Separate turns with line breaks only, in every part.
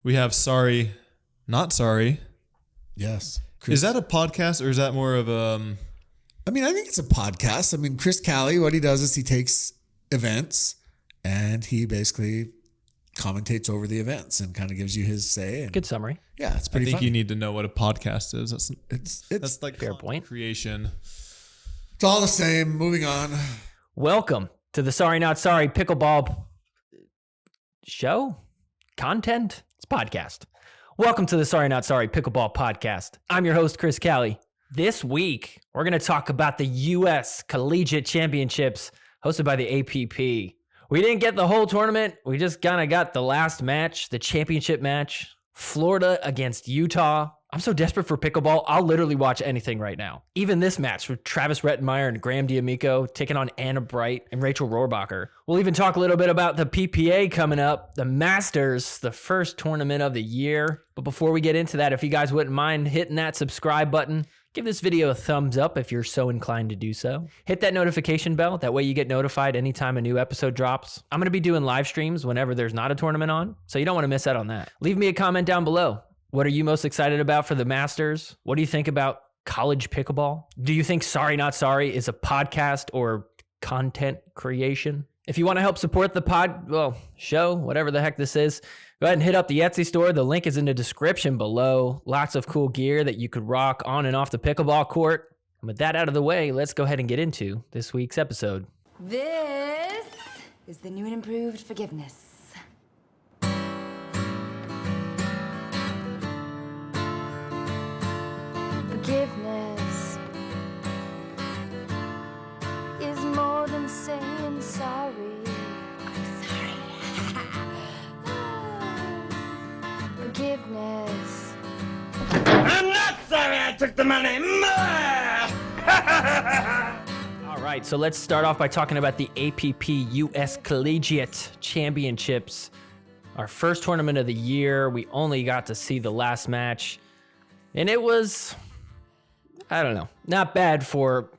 We have Sorry, Not Sorry.
Yes.
Is that a podcast or is that more of a...
I think it's a podcast. Chris Callie, what he does is he takes events and he basically commentates over the events and kind of gives you his say. And
Good summary.
yeah, it's
I
pretty
think
funny.
you need to know what a podcast is. That's like
Fair
content
point.
creation.
It's all the same. Moving on.
Welcome to the Sorry Not Sorry Pickleball show? Content? It's podcast. Welcome to the Sorry Not Sorry Pickleball podcast. I'm your host, Chris Callie. This week, we're going to talk about the U.S. Collegiate Championships hosted by the APP. We didn't get the whole tournament. We just kind of got the last match, the championship match. Florida against Utah. I'm so desperate for pickleball, I'll literally watch anything right now. Even this match with Travis Rettenmeyer and Graham D'Amico taking on Anna Bright and Rachel Rohrbacher. We'll even talk a little bit about the PPA coming up, the Masters, the first tournament of the year. But before we get into that, if you guys wouldn't mind hitting that subscribe button, give this video a thumbs up if you're so inclined to do so. Hit that notification bell. That way you get notified anytime a new episode drops. I'm going to be doing live streams whenever there's not a tournament on, so you don't want to miss out on that. Leave me a comment down below. What are you most excited about for the Masters? What do you think about college pickleball? Do you think Sorry Not Sorry is a podcast or content creation? If you want to help support the show, whatever the heck this is, go ahead and hit up the Etsy store. The link is in the description below. Lots of cool gear that you could rock on and off the pickleball court. And with that out of the way, let's go ahead and get into this week's episode.
This is the new and improved forgiveness. Forgiveness is more than saying sorry. I'm sorry. Forgiveness.
I'm not sorry I took the money.
All right, so let's start off by talking about the APP U.S. Collegiate Championships. Our first tournament of the year. We only got to see the last match, and it was, I don't know, not bad for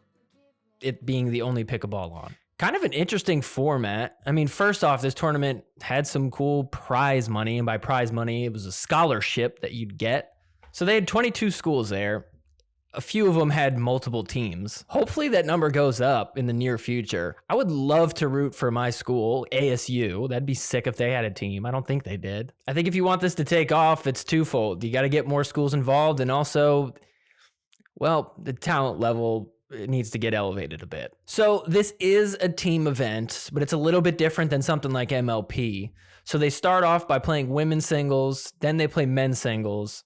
it being the only pickleball on. Kind of an interesting format. First off, this tournament had some cool prize money, and by prize money, it was a scholarship that you'd get. So they had 22 schools there. A few of them had multiple teams. Hopefully that number goes up in the near future. I would love to root for my school, ASU. That'd be sick if they had a team. I don't think they did. I think if you want this to take off, it's twofold. You got to get more schools involved, and also, well, the talent level, it needs to get elevated a bit. So this is a team event, but it's a little bit different than something like MLP. So they start off by playing women's singles, then they play men's singles,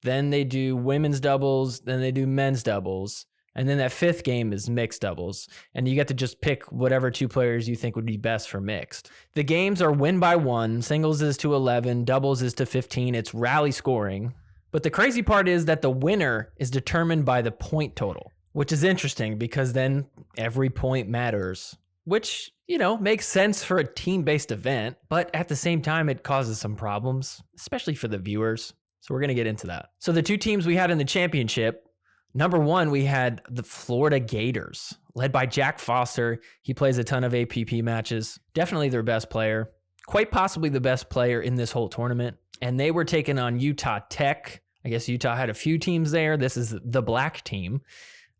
then they do women's doubles, then they do men's doubles, and then that fifth game is mixed doubles. And you get to just pick whatever two players you think would be best for mixed. The games are win by 1, singles is to 11, doubles is to 15. It's rally scoring. But the crazy part is that the winner is determined by the point total, which is interesting because then every point matters, which, makes sense for a team-based event, but at the same time, it causes some problems, especially for the viewers. So we're going to get into that. So the two teams we had in the championship, number 1, we had the Florida Gators, led by Jack Foster. He plays a ton of APP matches. Definitely their best player. Quite possibly the best player in this whole tournament. And they were taking on Utah Tech. I guess Utah had a few teams there. This is the black team.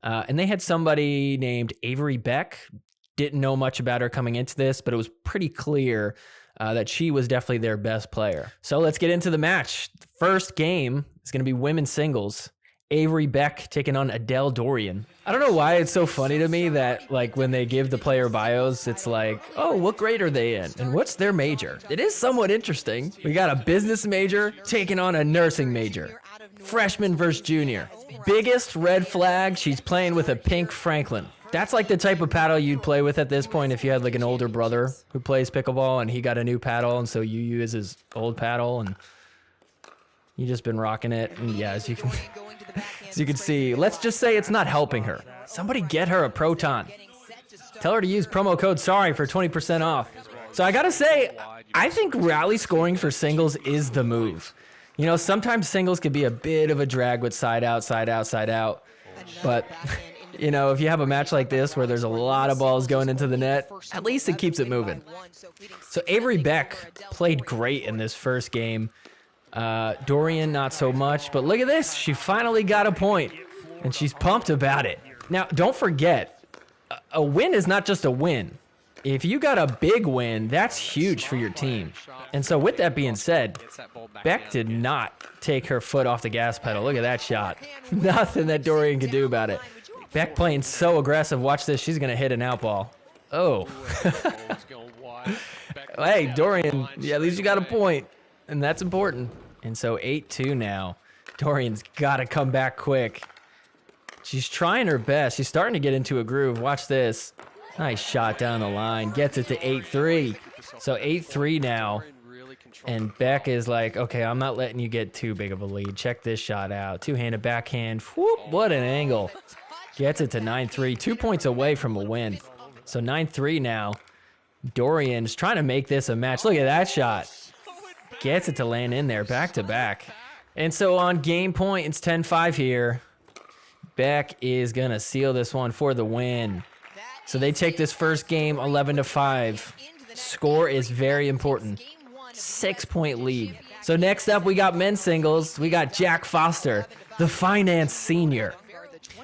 And they had somebody named Avery Beck. Didn't know much about her coming into this, but it was pretty clear that she was definitely their best player. So let's get into the match. The first game is going to be women's singles. Avery Beck taking on Adele Dorian. I don't know why it's so funny to me that when they give the player bios, it's like, oh, what grade are they in? And what's their major? It is somewhat interesting. We got a business major taking on a nursing major. Freshman versus junior. Biggest red flag, she's playing with a pink Franklin. That's like the type of paddle you'd play with at this point if you had an older brother who plays pickleball and he got a new paddle, and so you use his old paddle and you just been rocking it. And yeah, as you can see, let's just say it's not helping her. Somebody get her a Proton. Tell her to use promo code SORRY for 20% off. So I gotta say, I think rally scoring for singles is the move. Sometimes singles can be a bit of a drag with side out, side out, side out, but if you have a match like this where there's a lot of balls going into the net, at least it keeps it moving. So Avery Beck played great in this first game. Dorian, not so much. But look at this. She finally got a point, and she's pumped about it. Now, don't forget, a win is not just a win. If you got a big win, that's huge for your team. And so with that being said, Beck did not take her foot off the gas pedal. Look at that shot. Nothing that Dorian could do about it. Beck playing so aggressive. Watch this. She's going to hit an out ball. Oh. Hey, Dorian, yeah, at least you got a point, and that's important. And so 8-2 now. Dorian's got to come back quick. She's trying her best. She's starting to get into a groove. Watch this. Nice shot down the line. Gets it to 8-3. So 8-3 now. And Beck is like, okay, I'm not letting you get too big of a lead. Check this shot out. Two-handed backhand. Whoop, what an angle. Gets it to 9-3. 2 points away from a win. So 9-3 now. Dorian's trying to make this a match. Look at that shot. Gets it to land in there, back to back. And so on game point, it's 10-5 here. Beck is going to seal this one for the win. So they take this first game 11-5. Score is very important. 6-point lead. So next up, we got men's singles. We got Jack Foster, the finance senior.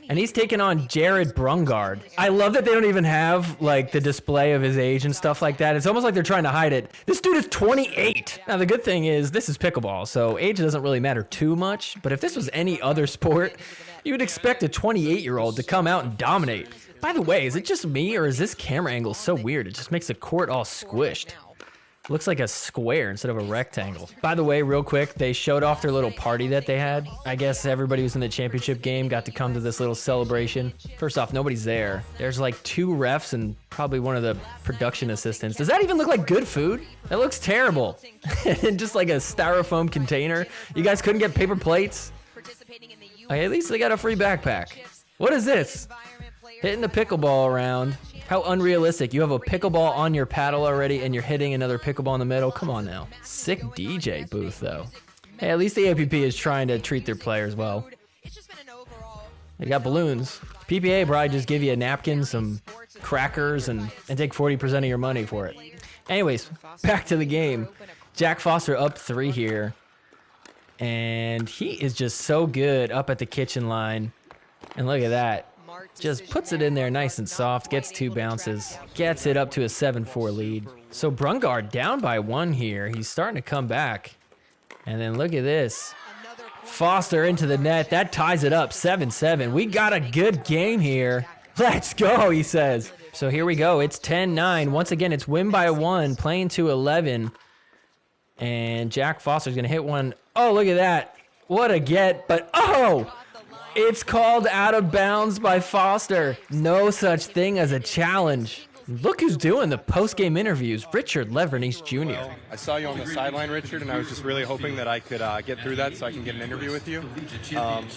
And he's taking on Jared Brungard. I love that they don't even have like the display of his age and stuff like that. It's almost like they're trying to hide it. This dude is 28. Now the good thing is this is pickleball, so age doesn't really matter too much. But if this was any other sport, you would expect a 28-year-old to come out and dominate. By the way, is it just me or is this camera angle so weird? It just makes the court all squished. Looks like a square instead of a rectangle. By the way, real quick, they showed off their little party that they had. I guess everybody who's in the championship game got to come to this little celebration. First off, nobody's there. There's like 2 refs and probably one of the production assistants. Does that even look like good food? That looks terrible. And just like a styrofoam container. You guys couldn't get paper plates? Okay, at least they got a free backpack. What is this? Hitting the pickleball around. How unrealistic. You have a pickleball on your paddle already and you're hitting another pickleball in the middle. Come on now. Sick DJ booth, though. Hey, at least the APP is trying to treat their players well. They got balloons. PPA probably just give you a napkin, some crackers, and take 40% of your money for it. Anyways, back to the game. Jack Foster up 3 here. And he is just so good up at the kitchen line. And look at that. Just puts it in there nice and soft, gets 2 bounces, gets it up to a 7-4 lead. So Brungard down by 1 here. He's starting to come back. And then look at this. Foster into the net. That ties it up, 7-7. We got a good game here. Let's go, he says. So here we go. It's 10-9. Once again, it's win by 1, playing to 11. And Jack Foster's going to hit one. Oh, look at that. What a get. But, oh! It's called out of bounds by Foster. No such thing as a challenge. Look who's doing the post-game interviews, Richard Levernice Jr.
I saw you on the sideline, Richard, and I was just really hoping that I could get through that so I can get an interview with you.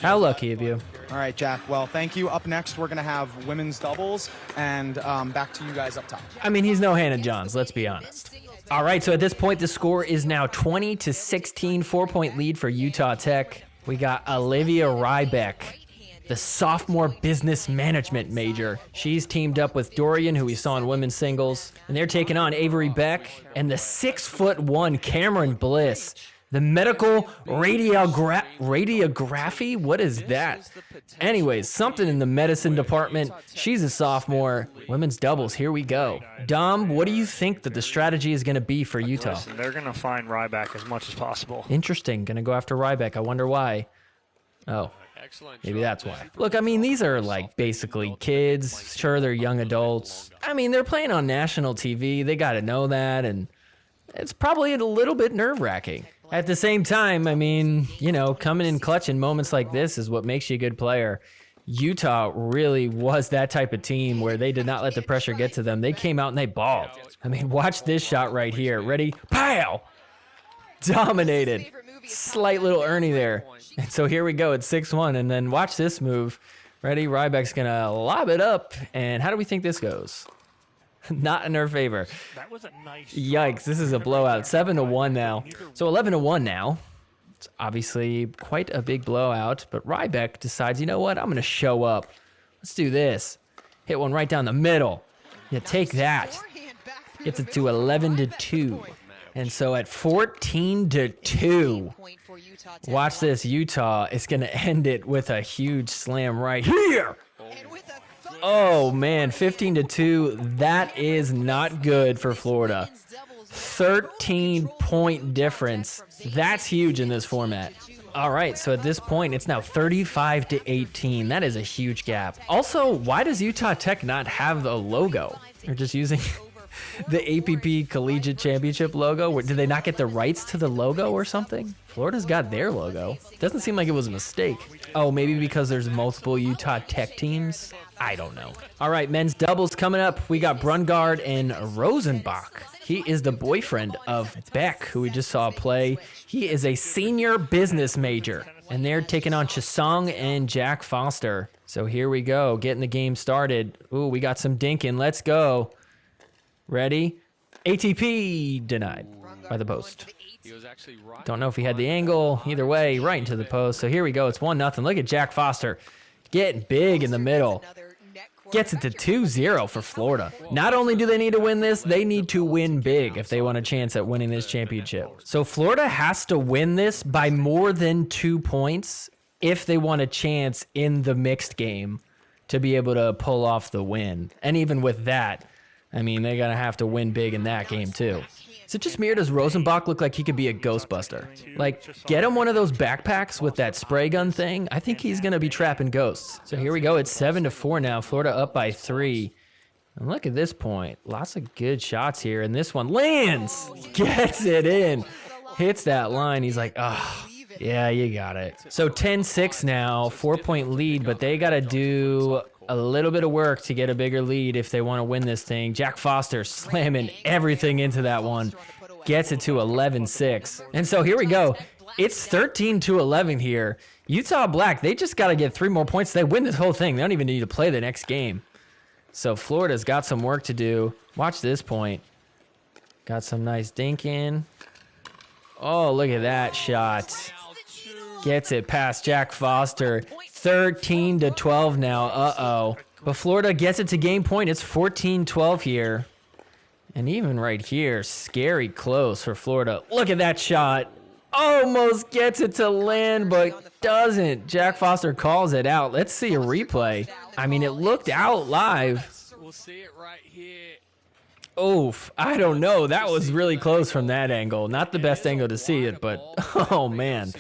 How lucky of you.
All right, Jack. Well, thank you. Up next, we're going to have women's doubles, and back to you guys up top.
I mean, he's no Hannah Johns, let's be honest. All right, so at this point, the score is now 20-16, 4-point lead for Utah Tech. We got Olivia Rybeck, the sophomore business management major. She's teamed up with Dorian, who we saw in women's singles, and they're taking on Avery Beck and the 6'1" Cameron Bliss. The medical radiography? What is that? Anyways, something in the medicine department. She's a sophomore. Women's doubles, here we go. Dom, what do you think that the strategy is going to be for Utah?
Listen, they're going to find Ryback as much as possible.
Interesting. Going to go after Ryback. I wonder why. Oh, maybe that's why. Look, I mean, these are like basically kids. Sure, they're young adults. I mean, they're playing on national TV. They got to know that, and it's probably a little bit nerve-wracking. At the same time, I mean, you know, coming in clutch in moments like this is what makes you a good player. Utah really was that type of team where they did not let the pressure get to them. They came out and they balled. I mean, watch this shot right here. Ready? Pow! Dominated. Slight little Ernie there. And so here we go at 6-1. And then watch this move. Ready? Ryback's going to lob it up. And how do we think this goes? Not in her favor.
That was a nice
Yikes, this is a blowout. 7-1 now. So 11-1 now. It's obviously quite a big blowout, but Ryback decides, you know what? I'm going to show up. Let's do this. Hit one right down the middle. Yeah, take that. Gets it to 11-2. And so at 14-2, watch this. Utah is going to end it with a huge slam right here. Oh, man, 15-2. That is not good for Florida. 13-point difference. That's huge in this format. All right, so at this point, it's now 35-18. That is a huge gap. Also, why does Utah Tech not have the logo? They're just using the APP Collegiate Championship logo. Did they not get the rights to the logo or something? Florida's got their logo. Doesn't seem like it was a mistake. Oh, maybe because there's multiple Utah Tech teams? I don't know. All right, men's doubles coming up. We got Brungard and Rosenbach. He is the boyfriend of Beck, who we just saw play. He is a senior business major, and they're taking on Chisong and Jack Foster. So here we go, getting the game started. Ooh, we got some dinking. Let's go. Ready? ATP denied by the post. Don't know if he had the angle. Either way, right into the post. So here we go. It's 1-0. Look at Jack Foster getting big in the middle. Gets it to 2-0 for Florida. Not only do they need to win this, they need to win big if they want a chance at winning this championship. So Florida has to win this by more than 2 points if they want a chance in the mixed game to be able to pull off the win. And even with that, I mean, they're going to have to win big in that game too. Is it just me or does Rosenbach look like he could be a Ghostbuster? Like, get him one of those backpacks with that spray gun thing. I think he's going to be trapping ghosts. So here we go. It's 7-4 now. Florida up by 3. And look at this point. Lots of good shots here. And this one lands. Gets it in. Hits that line. He's like, oh, yeah, you got it. So 10-6 now. 4-point lead, but they got to do a little bit of work to get a bigger lead if they want to win this thing. Jack Foster slamming everything into that one. Gets it to 11-6. And so here we go. It's 13-11 here. Utah Black, they just got to get 3 more points. They win this whole thing. They don't even need to play the next game. So Florida's got some work to do. Watch this point. Got some nice dinking. Oh, look at that shot. Gets it past Jack Foster. 13-12 now. Uh-oh. But Florida gets it to game point. It's 14-12 here. And even right here, scary close for Florida. Look at that shot. Almost gets it to land, but doesn't. Jack Foster calls it out. Let's see a replay. I mean, it looked out live.
We'll see it right here.
Oof. I don't know. That was really close from that angle. Not the best angle to see it, but oh, man.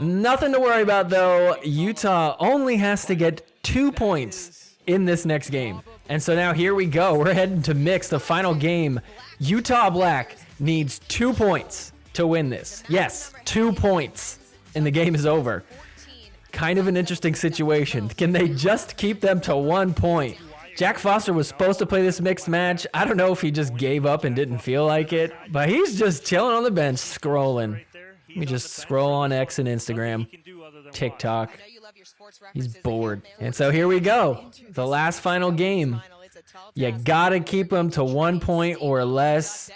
Nothing to worry about, though. Utah only has to get 2 points in this next game. And so now here we go. We're heading to mix, the final game. Utah Black needs 2 points to win this. Yes, 2 points, and the game is over. Kind of an interesting situation. Can they just keep them to 1 point? Jack Foster was supposed to play this mixed match. I don't know if he just gave up and didn't feel like it, but he's just chilling on the bench, scrolling. Let me just scroll on X and Instagram, TikTok. He's bored. And so here we go. The last final game. You gotta keep them to 1 point or less.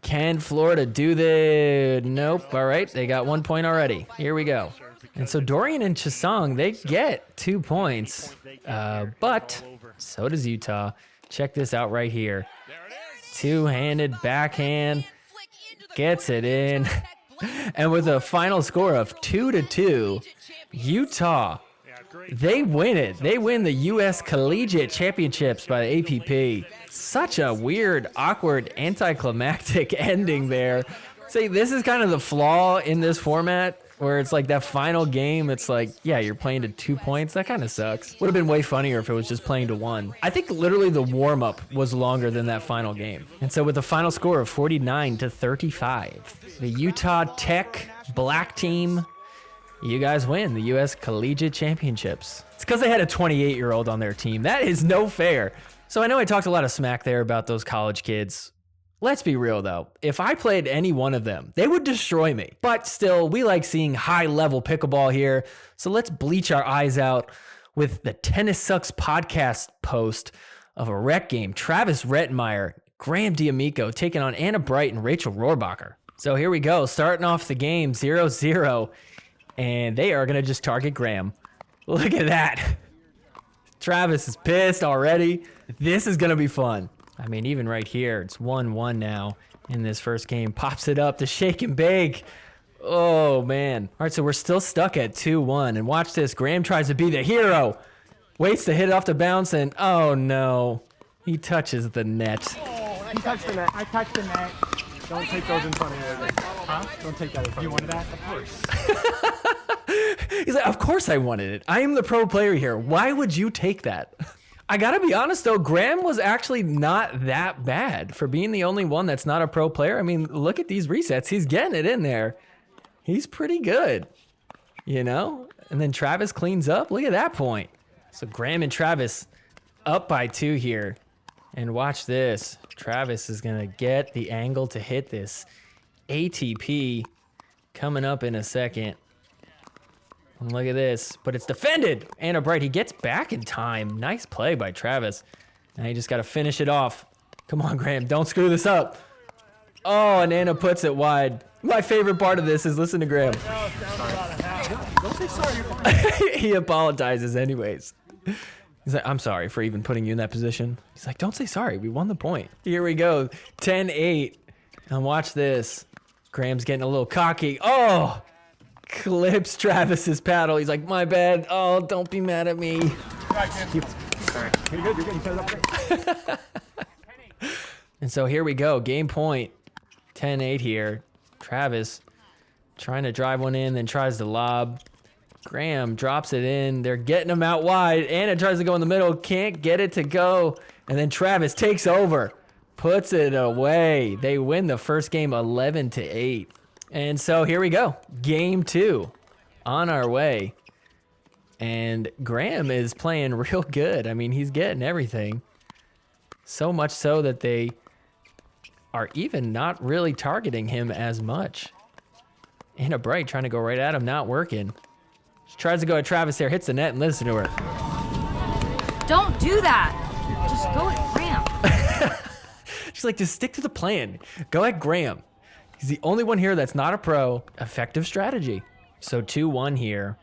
Can Florida do this? Nope. All right. They got 1 point already. Here we go. And so Dorian and Chisong, they get 2 points. But so does Utah. Check this out right here. Two-handed backhand. Gets it in. And with a final score of 2-2, Utah, they win it. They win the U.S. Collegiate Championships by the APP. Such a weird, awkward, anticlimactic ending there. See, this is kind of the flaw in this format, where it's like that final game, it's like, yeah, you're playing to 2 points. That kind of sucks. Would have been way funnier if it was just playing to 1. I think literally the warm-up was longer than that final game. And so with a final score of 49-35, the Utah Tech Black team, you guys win the U.S. Collegiate Championships. It's because they had a 28-year-old on their team. That is no fair. So I know I talked a lot of smack there about those college kids. Let's be real, though. If I played any one of them, they would destroy me. But still, we like seeing high-level pickleball here. So let's bleach our eyes out with the Tennis Sucks podcast post of a rec game. Travis Rettenmeyer, Graham D'Amico taking on Anna Bright and Rachel Rohrbacher. So here we go, starting off the game 0-0. And they are going to just target Graham. Look at that. Travis is pissed already. This is going to be fun. I mean, even right here, it's 1-1 now. in this first game. Pops it up to shake and bake. Oh, man. All right, so we're still stuck at 2-1. And watch this. Graham tries to be the hero. Waits to hit it off the bounce, and oh, no. He touches the net.
He touched the net. I touched the net. Don't take those in front of you. Huh? Don't take that in front of you. You wanted that? Of course.
He's like, of course I wanted it. I am the pro player here. Why would you take that? I gotta be honest though, Graham was actually not that bad for being the only one that's not a pro player. I mean, look at these resets. He's getting it in there. He's pretty good, you know? And then Travis cleans up. Look at that point. So Graham and Travis up by 2 here. And watch this. Travis is gonna get the angle to hit this. ATP coming up in a second. And look at this, but it's defended. Anna Bright, he gets back in time. Nice play by Travis. Now you just got to finish it off. Come on, Graham, don't screw this up. Oh, and Anna puts it wide. My favorite part of this is listen to Graham.
Don't say sorry.
He apologizes anyways. He's like, I'm sorry for even putting you in that position. He's like, don't say sorry, we won the point. Here we go, 10-8. And watch this. Graham's getting a little cocky. Oh! Clips Travis's paddle. He's like, my bad. Oh, don't be mad at me.
Sorry. You're good. You're getting set up great.
And so here we go. Game point. 10-8 here. Travis trying to drive one in, then tries to lob. Graham drops it in. They're getting him out wide. Anna tries to go in the middle. Can't get it to go. And then Travis takes over. Puts it away. They win the first game 11-8. And so here we go. Game 2 on our way. And Graham is playing real good. I mean, he's getting everything. So much so that they are even not really targeting him as much. Anna Bright trying to go right at him, not working. She tries to go at Travis there, hits the net, and listen to her.
Don't do that. Just go at Graham.
She's like, just stick to the plan. Go at Graham. He's the only one here that's not a pro. Effective strategy. So 2-1 here.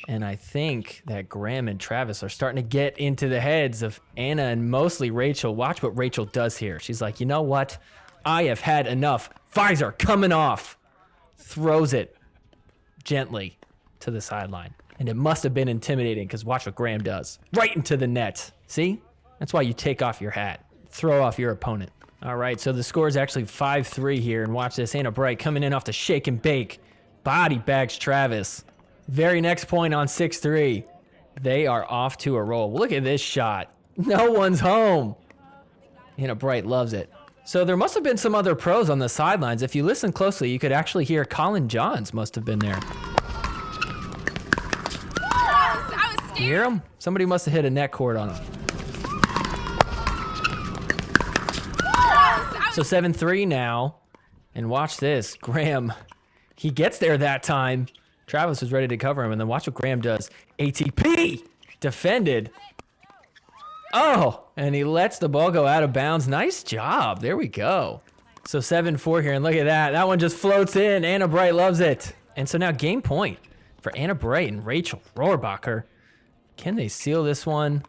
And I think that Graham and Travis are starting to get into the heads of Anna and mostly Rachel. Watch what Rachel does here. She's like, you know what? I have had enough. Visor coming off. Throws it gently to the sideline. And it must have been intimidating because watch what Graham does. Right into the net. See? That's why you take off your hat. Throw off your opponent. All right, so the score is actually 5-3 here. And watch this. Anna Bright coming in off the shake and bake. Body bags Travis. Very next point on 6-3. They are off to a roll. Look at this shot. No one's home. Anna Bright loves it. So there must have been some other pros on the sidelines. If you listen closely, you could actually hear Colin Johns must have been there. You hear him? Somebody must have hit a net cord on him. So 7-3 now. And watch this. Graham, he gets there that time. Travis was ready to cover him, and then watch what Graham does. ATP defended. Oh, and he lets the ball go out of bounds. Nice job. There we go. So 7-4 here, and look at that. That one just floats in. Anna Bright loves it. And so now game point for Anna Bright and Rachel Rohrbacher. Can they seal this one?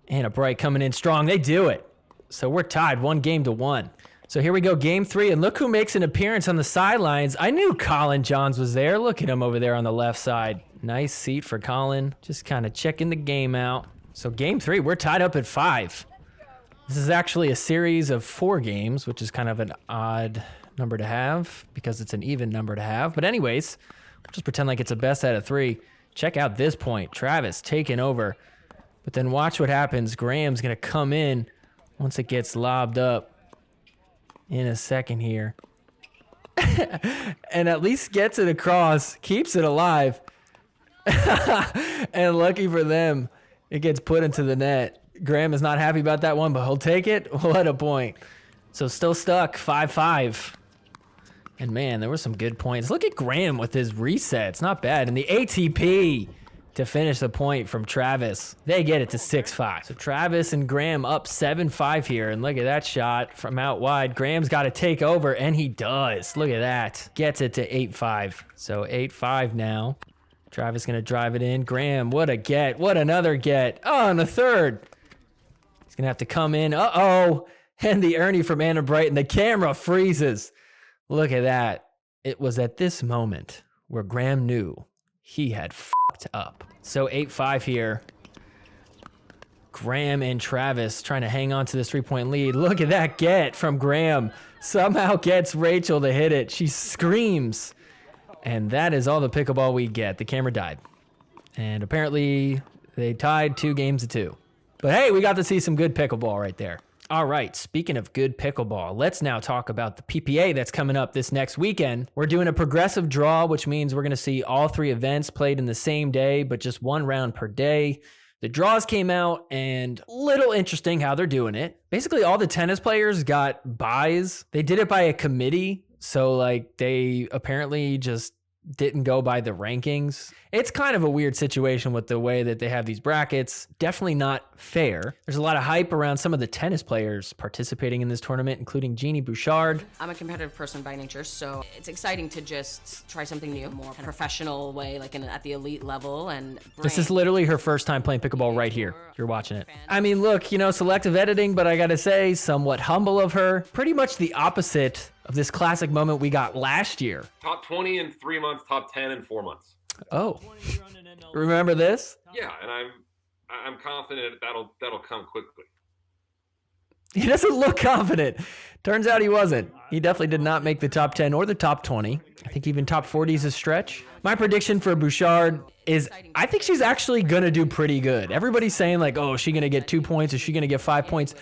Anna Bright coming in strong. They do it. So we're tied 1-1. So here we go, game 3, and look who makes an appearance on the sidelines. I knew Colin Johns was there. Look at him over there on the left side. Nice seat for Colin. Just kind of checking the game out. So game 3, we're tied up at 5. This is actually a series of 4 games, which is kind of an odd number to have because it's an even number to have. But anyways, we'll just pretend like it's a best out of 3. Check out this point. Travis taking over. But then watch what happens. Graham's going to come in once it gets lobbed up. In a second here. And at least gets it across, keeps it alive. And lucky for them, it gets put into the net. Graham is not happy about that one, but he'll take it. What a point. So still stuck, 5-5. And man, there were some good points. Look at Graham with his resets, not bad. And the ATP to finish the point from Travis. They get it to 6-5. So Travis and Graham up 7-5 here. And look at that shot from out wide. Graham's got to take over, and he does. Look at that. Gets it to 8-5. So 8-5 now. Travis going to drive it in. Graham, what a get. What another get. Oh, and a third. He's going to have to come in. Uh-oh. And the Ernie from Anna Brighton, the camera freezes. Look at that. It was at this moment where Graham knew he had fucked up. So 8-5 here. Graham and Travis trying to hang on to this 3-point lead. Look at that get from Graham. Somehow gets Rachel to hit it. She screams. And that is all the pickleball we get. The camera died. And apparently they tied 2-2. But hey, we got to see some good pickleball right there. All right, speaking of good pickleball, let's now talk about the PPA that's coming up this next weekend. We're doing a progressive draw, which means we're going to see all 3 events played in the same day, but just 1 round per day. The draws came out, and little interesting how they're doing it. Basically, all the tennis players got buys. They did it by a committee, so like they apparently just didn't go by the rankings. It's kind of a weird situation with the way that they have these brackets. Definitely not fair. There's a lot of hype around some of the tennis players participating in this tournament, including Jeannie Bouchard.
I'm a competitive person by nature, so it's exciting to just try something new, more professional way, like at the elite level. And
this is literally her first time playing pickleball right here. You're watching it. I mean, look, selective editing, but I gotta say, somewhat humble of her. Pretty much the opposite of this classic moment we got last year.
Top 20 in 3 months, top 10 in 4 months.
Oh, remember this?
Yeah, and I'm confident that'll come quickly.
He doesn't look confident. Turns out he wasn't. He definitely did not make the top 10 or the top 20. I think even top 40 is a stretch. My prediction for Bouchard is I think she's actually going to do pretty good. Everybody's saying like, oh, is she going to get 2 points? Is she going to get 5 points?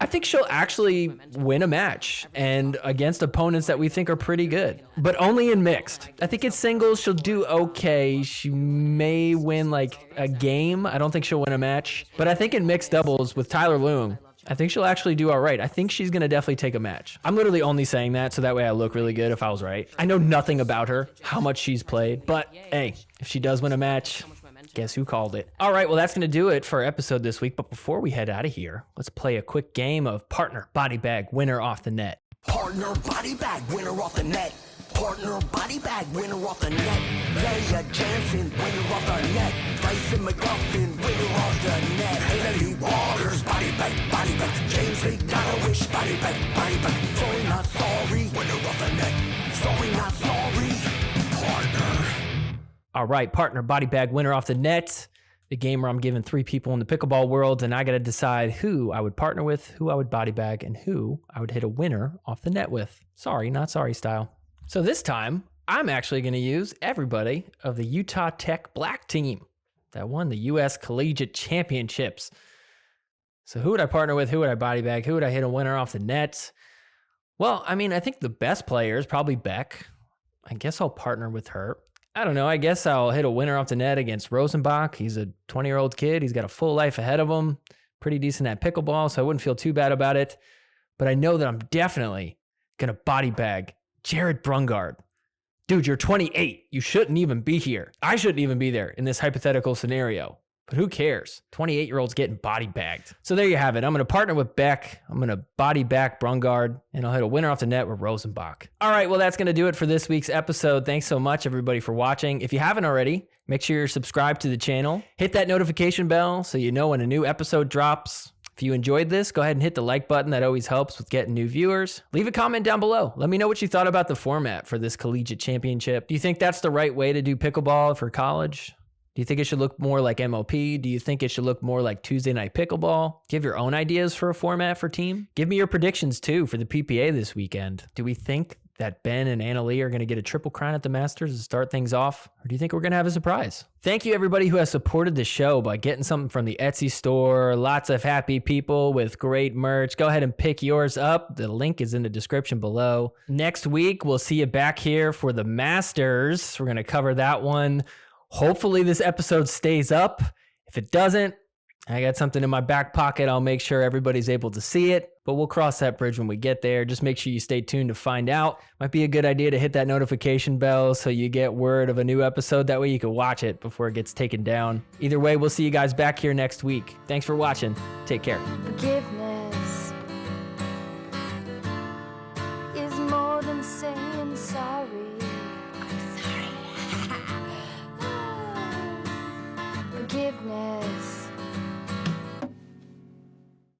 I think she'll actually win a match and against opponents that we think are pretty good, but only in mixed. I think in singles, she'll do okay. She may win like a game. I don't think she'll win a match, but I think in mixed doubles with Tyler Loong, I think she'll actually do all right. I think she's going to definitely take a match. I'm literally only saying that so that way I look really good if I was right. I know nothing about her, how much she's played, but hey, if she does win a match, guess who called it? All right, well, that's going to do it for our episode this week. But before we head out of here, let's play a quick game of Partner Body Bag Winner Off the Net.
Partner body bag winner off the net. Partner body bag winner off the net. Leia Jansen winner off the net. Dyson McGuffin winner off the net. Haley Waters body bag. James McDonald body bag. Sorry not sorry winner off the net. Sorry not sorry. Partner.
All right, Partner Body Bag Winner Off the Net. The game where I'm giving 3 people in the pickleball world, and I got to decide who I would partner with, who I would body bag, and who I would hit a winner off the net with. Sorry, not sorry style. So this time, I'm actually going to use everybody of the Utah Tech Black team that won the U.S. Collegiate Championships. So who would I partner with? Who would I body bag? Who would I hit a winner off the net? Well, I mean, I think the best player is probably Beck. I guess I'll partner with her. I don't know. I guess I'll hit a winner off the net against Rosenbach. He's a 20-year-old kid. He's got a full life ahead of him. Pretty decent at pickleball, so I wouldn't feel too bad about it. But I know that I'm definitely going to body bag Jared Brungard. Dude, you're 28. You shouldn't even be here. I shouldn't even be there in this hypothetical scenario. But who cares? 28-year-olds getting body bagged. So there you have it. I'm going to partner with Beck. I'm going to body back Brungard, and I'll hit a winner off the net with Rosenbach. All right, well, that's going to do it for this week's episode. Thanks so much, everybody, for watching. If you haven't already, make sure you're subscribed to the channel. Hit that notification bell so you know when a new episode drops. If you enjoyed this, go ahead and hit the like button. That always helps with getting new viewers. Leave a comment down below. Let me know what you thought about the format for this collegiate championship. Do you think that's the right way to do pickleball for college? Do you think it should look more like MOP? Do you think it should look more like Tuesday Night Pickleball? Do you have your own ideas for a format for team? Give me your predictions too for the PPA this weekend. Do we think that Ben and Anna Lee are going to get a triple crown at the Masters to start things off? Or do you think we're going to have a surprise? Thank you everybody who has supported the show by getting something from the Etsy store. Lots of happy people with great merch. Go ahead and pick yours up. The link is in the description below. Next week, we'll see you back here for the Masters. We're going to cover that one. Hopefully this episode stays up. If it doesn't, I got something in my back pocket. I'll make sure everybody's able to see it, but we'll cross that bridge when we get there. Just make sure you stay tuned to find out. Might be a good idea to hit that notification bell so you get word of a new episode. That way you can watch it before it gets taken down. Either way, we'll see you guys back here next week. Thanks for watching. Take care.
Forgiveness.